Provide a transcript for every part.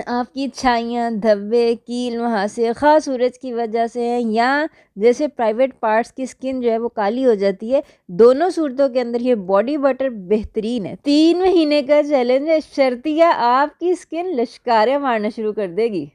आपकी छाइयाँ, धब्बे, कील मुहासे ख़ास सूरज की वजह से हैं या जैसे प्राइवेट पार्ट्स की स्किन जो है वो काली हो जाती है, दोनों सूरतों के अंदर ये बॉडी बटर बेहतरीन है। 3 महीने का चैलेंज है, शर्तिया आपकी स्किन लश्कारे मारना शुरू कर देगी।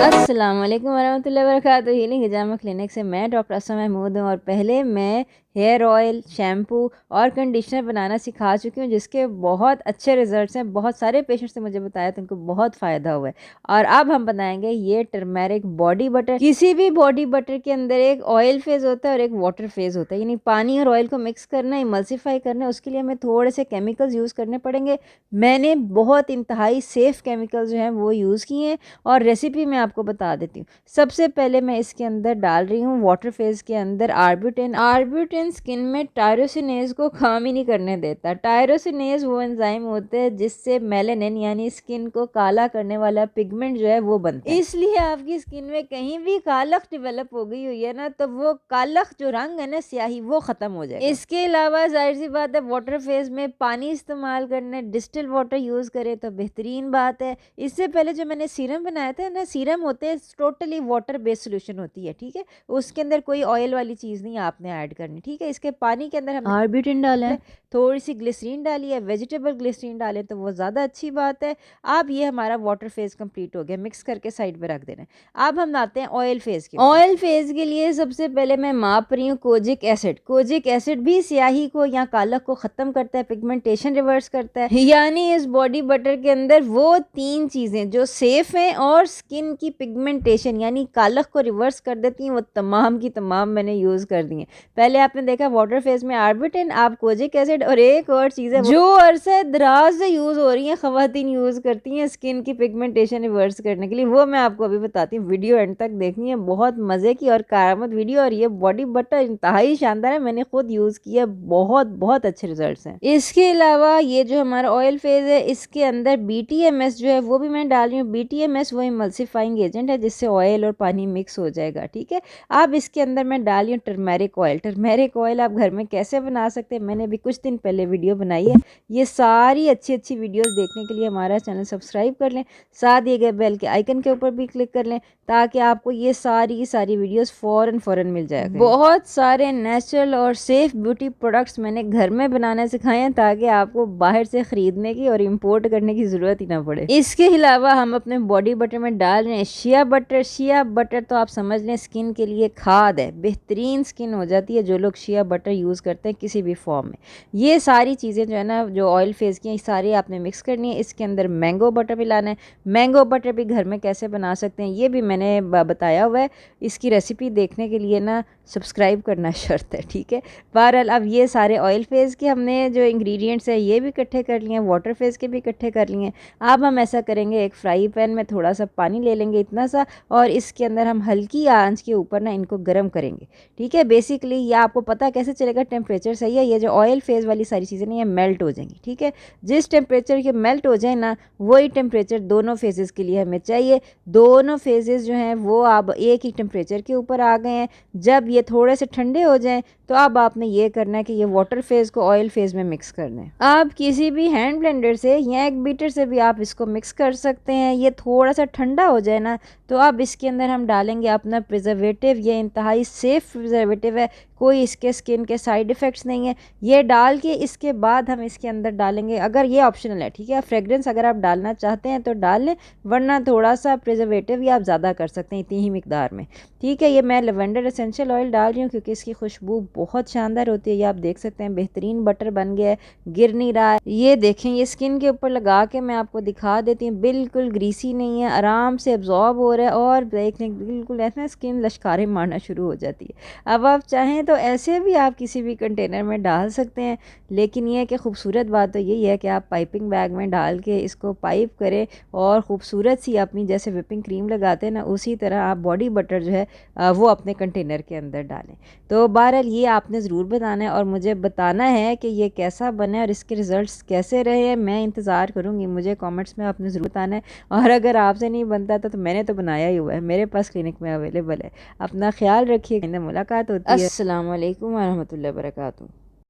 अस्सलाम वालेकुम वरहमतुल्लाहि वबरकातुहू। हीलिंग हिजामा क्लिनिक से मैं डॉक्टर असमा महमूद हूँ और पहले मैं हेयर ऑयल, शैम्पू और कंडीशनर बनाना सिखा चुकी हूँ जिसके बहुत अच्छे रिजल्ट्स हैं। बहुत सारे पेशेंट्स ने मुझे बताया तो उनको बहुत फ़ायदा हुआ है। और अब हम बनाएंगे ये टर्मेरिक बॉडी बटर। किसी भी बॉडी बटर के अंदर एक ऑयल फेज़ होता है और एक वाटर फेज़ होता है, यानी पानी और ऑयल को मिक्स करना है, इमल्सिफाई करना है। उसके लिए हमें थोड़े से केमिकल्स यूज़ करने पड़ेंगे। मैंने बहुत इंतहाई सेफ़ केमिकल्स जो हैं वो यूज़ किए हैं और रेसिपी मैं आपको बता देती हूँ। सबसे पहले मैं इसके अंदर डाल रही हूँ वाटर फेज़ के अंदर आर्ब्यूटेन स्किन में टायरोसिनेज को काम ही नहीं करने देता। टायरोसिनेज वो एंजाइम होते हैं जिससे मेलानिन यानी स्किन को काला करने वाला पिगमेंट जो है वो बनता है। इसलिए आपकी स्किन में कहीं भी कालख डेवलप हो गई हुई है ना, तो वो कालख जो रंग है ना, स्याही, वो खत्म हो जाएगा। इसके अलावा जाहिर सी बात है वाटर फेज में पानी इस्तेमाल करने, डिस्टिल वाटर यूज करें तो बेहतरीन बात है। इससे पहले जो मैंने सीरम बनाया था ना, सीरम होते हैं टोटली वाटर बेस्ड सोल्यूशन होती है, ठीक है। उसके अंदर कोई ऑयल वाली चीज़ नहीं आपने ऐड करनी, ठीक है। इसके पानी के अंदर हमने आर्ब्यूटिन डाला है, थोड़ी सी ग्लिसरीन डाली है, वेजिटेबल ग्लिसरीन डालें तो वो ज़्यादा अच्छी बात है। अब ये हमारा वाटर फेज़ कंप्लीट हो गया, मिक्स करके साइड पे रख देना है। अब हम आते हैं ऑयल फेज़ के। ऑयल फेज़ के लिए सबसे पहले मैं माप रही हूँ कोजिक एसिड। कोजिक एसिड भी स्याही को या कालख को ख़त्म करता है, पिगमेंटेशन रिवर्स करता है। यानी इस बॉडी बटर के अंदर वो 3 चीज़ें जो सेफ़ हैं और स्किन की पिगमेंटेशन यानी कालख को रिवर्स कर देती हैं, वो तमाम की तमाम मैंने यूज़ कर दी हैं। पहले आपने देखा वाटर फेज में आर्बिटिन, आप कोजिक एसिड और एक और चीज़ है जो अरसे दराज से यूज़ हो रही हैं, ख़वातीन यूज़ करती हैं स्किन की पिगमेंटेशन रिवर्स करने के लिए। वो मैं आपको अभी बताती हूँ, वीडियो एंड तक देखनी है, बहुत मज़े की और कारआमद वीडियो। और ये बॉडी बटर इंतहाई शानदार है, मैंने खुद यूज़ किया, बहुत बहुत अच्छे रिजल्ट्स हैं। इसके अलावा ये जो हमारा ऑयल फेज है, इसके अंदर BTMS जो है वो भी मैं डाल रही हूँ। BTMS वो इमल्सिफाइंग एजेंट है जिससे ऑयल और पानी मिक्स हो जाएगा, ठीक है। अब इसके अंदर मैं डाल रही हूँ टर्मेरिक ऑयल। टर्मेरिक ऑयल आप घर में कैसे बना सकते हैं, मैंने भी कुछ दिन पहले वीडियो बनाई है। ये सारी अच्छी अच्छी वीडियोस देखने के लिए हमारा चैनल सब्सक्राइब कर लें, साथ दिए गए बेल के आइकन के ऊपर भी क्लिक कर लें ताकि आपको ये सारी वीडियोस फ़ौरन मिल जाएगा। बहुत सारे नेचुरल और सेफ ब्यूटी प्रोडक्ट्स मैंने घर में बनाना सिखाए हैं ताकि आपको बाहर से ख़रीदने की और इम्पोर्ट करने की ज़रूरत ही ना पड़े। इसके अलावा हम अपने बॉडी बटर में डाल रहे हैं शिया बटर। शिया बटर तो आप समझ लें स्किन के लिए खाद है, बेहतरीन स्किन हो जाती है जो लोग शिया बटर यूज़ करते हैं किसी भी फॉर्म में। ये सारी चीज़ें जो है ना, जो ऑयल फेज़ की हैं, सारी आपने मिक्स करनी है। इसके अंदर मैंगो बटर मिलाना है। मैंगो बटर भी घर में कैसे बना सकते हैं ये भी मैंने बताया हुआ है। इसकी रेसिपी देखने के लिए ना सब्सक्राइब करना शर्त है, ठीक है। बहरहाल अब ये सारे ऑयल फेज़ के हमने जो इंग्रेडिएंट्स हैं ये भी इकट्ठे कर लिए हैं, वाटर फेज़ के भी इकट्ठे कर लिए हैं। अब हम ऐसा करेंगे, एक फ्राई पैन में थोड़ा सा पानी ले लेंगे, इतना सा, और इसके अंदर हम हल्की आंच के ऊपर ना इनको गर्म करेंगे, ठीक है। बेसिकली ये आपको पता कैसे चलेगा, टेम्परेचर सही है, ये जो ऑयल फेज़ वाली सारी चीज़ें नहीं, ये मेल्ट हो जाएंगी, ठीक है। जिस टेम्परेचर के मेल्ट हो जाए ना, वही टेम्परेचर दोनों फेजेस के लिए हमें चाहिए। दोनों फेजेस जो हैं वो अब एक ही टेम्परेचर के ऊपर आ गए हैं। जब ये थोड़े से ठंडे हो जाएं तो अब आपने ये करना है कि ये वाटर फेज़ को ऑयल फेज़ में मिक्स करना है। आप किसी भी हैंड ब्लेंडर से या एक बीटर से भी आप इसको मिक्स कर सकते हैं। ये थोड़ा सा ठंडा हो जाए ना, तो अब इसके अंदर हम डालेंगे अपना प्रिजर्वेटिव। ये इंतहाई सेफ़ प्रिजर्वेटिव है, कोई इसके स्किन के साइड इफ़ेक्ट्स नहीं है। ये डाल के इसके बाद हम इसके अंदर डालेंगे, अगर ये ऑप्शनल है, ठीक है, फ्रेगरेंस अगर आप डालना चाहते हैं तो डाल लें, वरना थोड़ा सा प्रिजर्वेटिव या आप ज़्यादा कर सकते हैं इतनी ही मिकदार में, ठीक है। ये मैं लेवेंडर एसेंशियल ऑयल डाल रही हूँ क्योंकि इसकी खुशबू बहुत शानदार होती है। ये आप देख सकते हैं बेहतरीन बटर बन गया है, गिर नहीं रहा है। ये देखें, ये स्किन के ऊपर लगा के मैं आपको दिखा देती हूँ, बिल्कुल ग्रीसी नहीं है, आराम से एब्जॉर्ब हो रहा है और देखें बिल्कुल ऐसा स्किन लश्कारे मारना शुरू हो जाती है। अब आप चाहें तो ऐसे भी आप किसी भी कंटेनर में डाल सकते हैं, लेकिन यह कि खूबसूरत बात तो यही है कि आप पाइपिंग बैग में डाल के इसको पाइप करें और ख़ूबसूरत सी अपनी जैसे विपिंग क्रीम लगाते हैं ना, उसी तरह आप बॉडी बटर जो है वो अपने कंटेनर के अंदर डालें। तो बहरहाल ये आपने ज़रूर बनाना है और मुझे बताना है कि ये कैसा बना है और इसके रिज़ल्ट्स कैसे रहे हैं। मैं इंतज़ार करूँगी, मुझे कमेंट्स में आपने ज़रूर बताना है। और अगर आपसे नहीं बनता तो मैंने तो बनाया ही हुआ है, मेरे पास क्लिनिक में अवेलेबल है। अपना ख्याल रखिए, मुलाकात होती है। अस्सलाम वालेकुम वरहमतुल्लाहि वबरकातुहू।